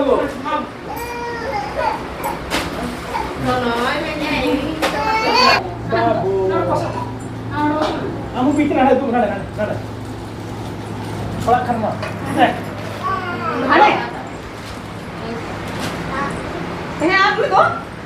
kamu. Babu. Kamu pikir ada itu ada. Kalau kan mah. Ada. आप भी दो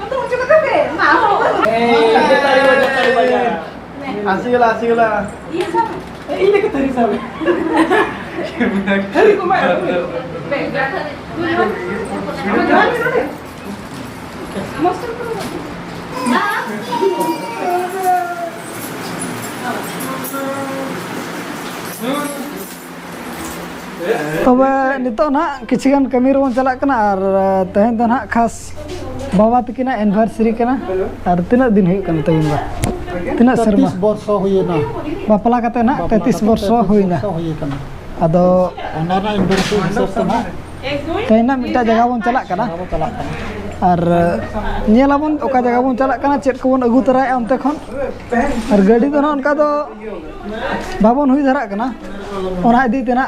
तो मुझे कहते थे Tari baca. Asik lah. ये सब Ini ke tari sabe. Tari ko mai. तबे नितो ना किछिगान कमी रे चला कना और तहन तो ना खास बाबा तकिना एनिवर्सरी कना और तिना दिन हुई कन तबिन बा तिना शर्मा 30 वर्ष हुईना बापला कते ना 33 वर्ष हुईना हुईना अदो ओनाना एनिवर्सरी हिसाब से ना तहना मिटा जगह बोन चला कना और नेलाबन ओका जगह बोन चला कना चेत को बोन अगु तराय अंते खन और गाड़ी तो ना उनका तो बाबन हुई धरा कना ओना इदी तेना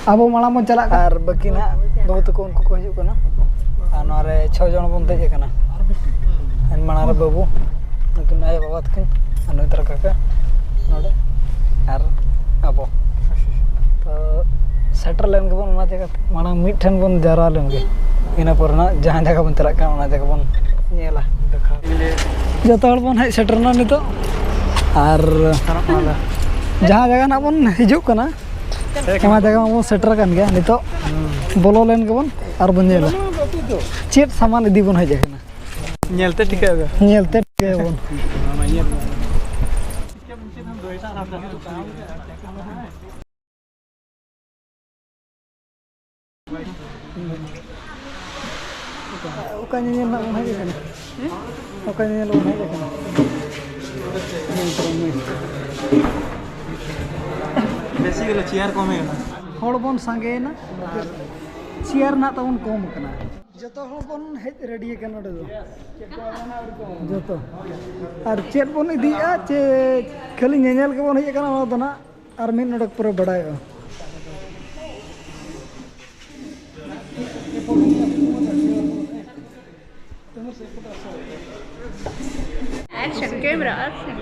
अब माला मन चला और बाकी ना बहुत को उनको को हिजुक कना आनरे 6 जन बन देजे कना एन मानारे बाबू नकिन आय बाबा तकिन अनुतर काका नोडे और अब तो सेटल लेन के बन ओना जगह माना मिड ठन बन जारा लेन के इना पर ना जहां जगह बन चला का ओना जगह बन नेला देखा जतो हर बन है सेटर ना नितो और जहां जगह ना बन हिजुक कना ओना जगह बन सेटर kan गया नितो बोलो लेन के बन और बन नेला चेत सामान इदी बन है जगह Nyelte tika ga. नेलते के बन ओका नेल ना बन है जगह ओका नेल बन है जगह Besi gala chair kome ga. हड़ बन सांगे ना चेयर ना तबन कम कना जतो हड़ बन हेज रेडी के नोडे दो जतो और चेत बन इदिया चे खाली नेनेल के बन हेज कना ओना दो ना और मिन नोडक पूरा बड़ायो एक्शन कैमरा एक्शन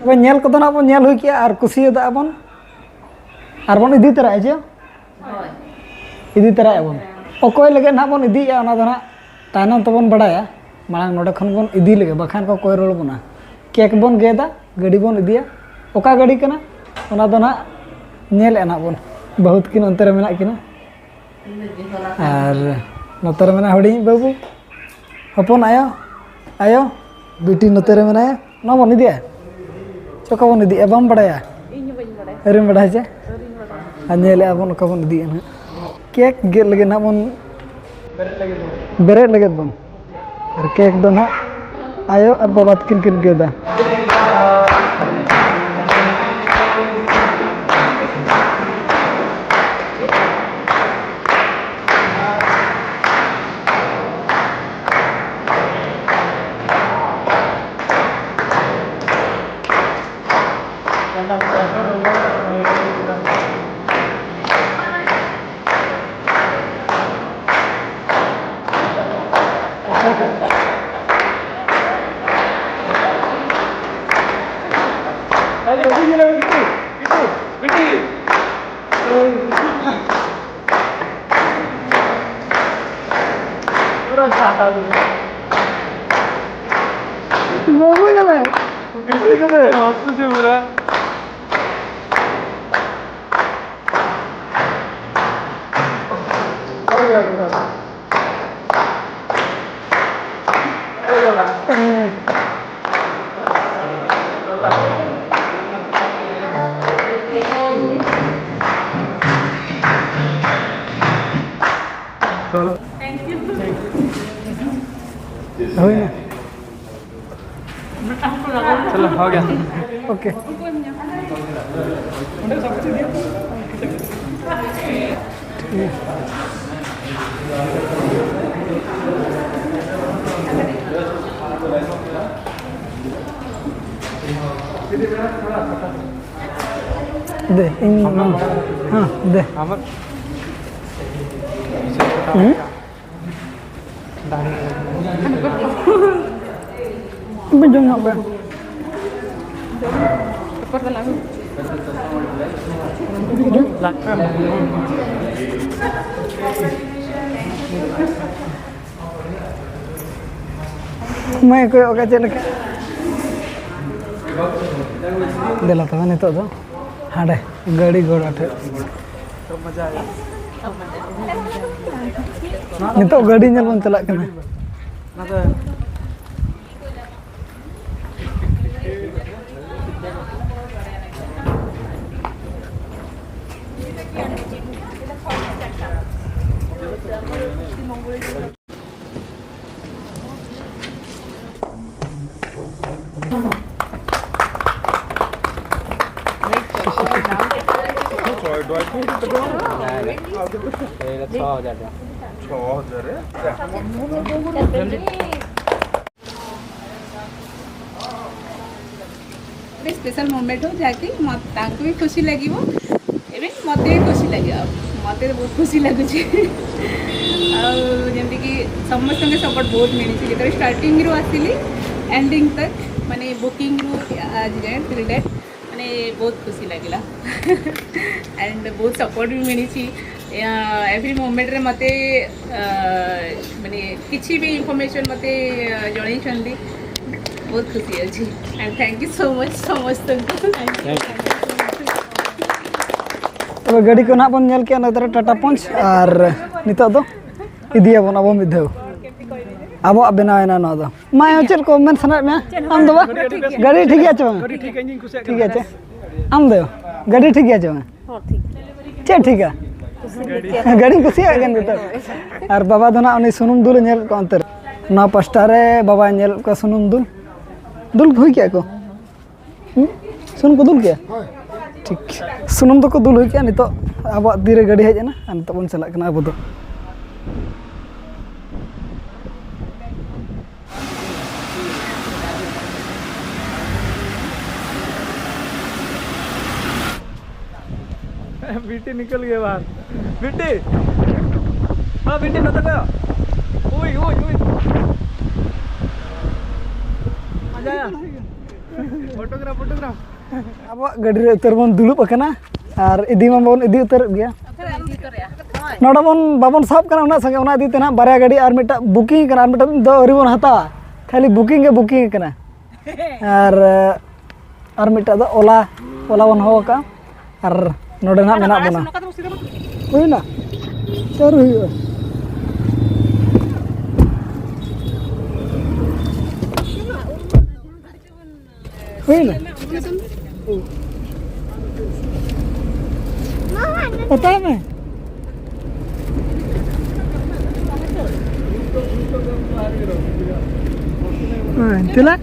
तो नेल को ना बन नेल हुई किया और कुसी दा बन और बन इदी तरह जे इदी तरह बन ओकोय लगे ना बन इदी या ना दना तायनम तो बन बड़ाया मांग नोडे खन बन इदी लगे बखान को कोई रोल बना केक बन गेदा गाड़ी बन इदिया ओका गाड़ी कना ओना दना नेल एना बन बहुत किन अंतर मेना किना और नतर मेना हड़ी बाबू हपन आयो बेटी नतर मेना ना बन इदिया चोका बन इदिया बम बड़ाया अरे बड़ा जे अनेले बन ओका बन इदिया ना केक गे लगे ना बन बेरे लगे बन और केक दो ना आयो और बाबा किन गेदा चलो हो गया ओके दे हाँ दे Bejong apa? मैं कोई ओके चल के दिला तो नहीं तो हाडे गाड़ी घोड़ा थे मजा आया नितो गाड़ी नेल बन चला कना स्पेशल मोमेंट हो जाके तांको भी खुशी लगी वो एवं मत भी खुशी लगे मत बहुत खुशी लगुच जमी कि समस्त सपोर्ट बहुत मिली जो स्टार्टिंग रू आसली एंडिंग तक माने बुकिंग रू आज जाए टिल डेट माने बहुत खुशी लगला एंड बहुत सपोर्ट भी मिली एवरी मोमेंट रे मते माने किसी भी इनफॉरमेशन मते जणई बहुत खुशी अच्छी and thank you so much समस्त तो गाड़ी को ना बन नेल के ना टाटा पंच और नितो दो इदिया बन अब मिद अब बनाना ना दो मा चल को मन सना में आम दो गाड़ी ठीक है चो ठीक है आम दो गाड़ी ठीक है चो चे ठीक है गाड़ी कुछ और बाबा दो ना उनी सुनुम दुल नेल को अंतर ना पास्टा रे बाबा नेल को सुनुम दुल हुई क्या को सुन को दुल क्या ठीक सुनुम तो को दुल हुई क्या नहीं तो अब धीरे गाड़ी हेज ना नित बन चला कना अब दो बेटी निकल गए बाहर बेटी हाँ बेटी न तो गया ओए ओए ओए मजा आया फोटोग्राफ अब गाड़ी रे उतर बन दुलुप अकना और इदी मा बन इदी उतर गया नोडा बन बाबन साब कना उना संगे उना इदी तेना बारया गाड़ी और मिटा बुकिंग कना और मिटा दो अरी बन हतावा खाली बुकिंग के बुकिंग कना और मिटा दो ओला ओला बन हो का और नोडे ना मेना बना हुईना चर हुई हुईना पता है मैं तिला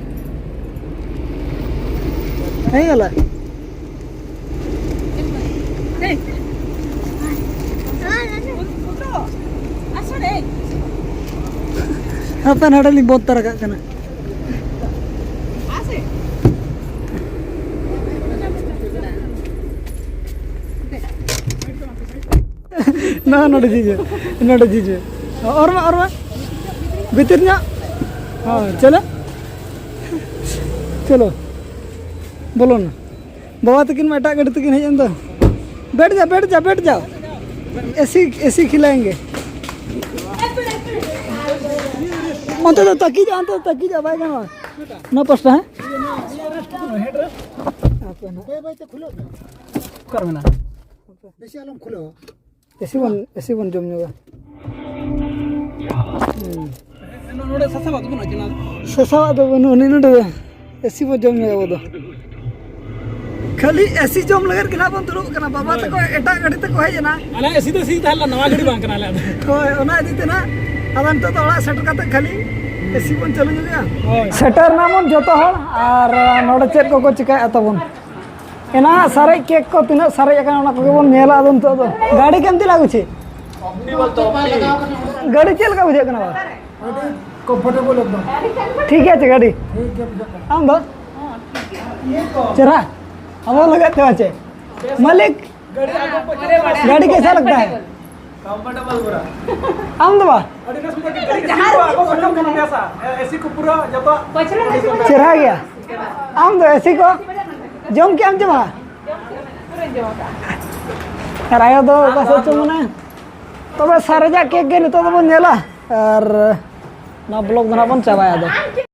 नहीं गला apa nada li bot tara kana ना नोड़े जीजे और भीतर ना हाँ चलो चलो बोलो ना बाबा तकिन में एटा गाड़ी तकिन हेजन तो बैठ जाओ ऐसी खिलाएंगे अंत तो तकी जा भाई गाना ना पस्ता है खुलो कर में ना बेसी आलम खुलो ऐसी बन जम जोगा नोड़े ससा बात बना चना ससा तो बनो नहीं नोड़े ऐसी बन जम जोगा वो तो खाली ऐसी जम लगर के ना बन तुरो कना बाबा तको एटा गाड़ी तको है जना अला ऐसी तो सी ताला नवा गाड़ी बांग कना ले होय ओना दिते ना अदन तो ओड़ा सेटर काते खाली ऐसी बन चलो जोगा सेटर ना मन जतो हर और नोड़े चेत को चिकाय अतबन एना सारे केक को तिना सारे एकना ओना को बन नेला अदन तो गाड़ी केमती लागु छी गाड़ी चल का बुझे कना कंफर्टेबल एकदम ठीक है गाड़ी हम दो चरा हम लगाते हैं मालिक गाड़ी कैसा लगता है कंफर्टेबल पूरा हम दबा ऐसी को पूरा जब चरा गया हम दो ऐसी को जम के हम जमा कराया दो बस चुमने तो बस सारे जा केक के तो बन नेला और ना ब्लॉग बना बन चाबाया दो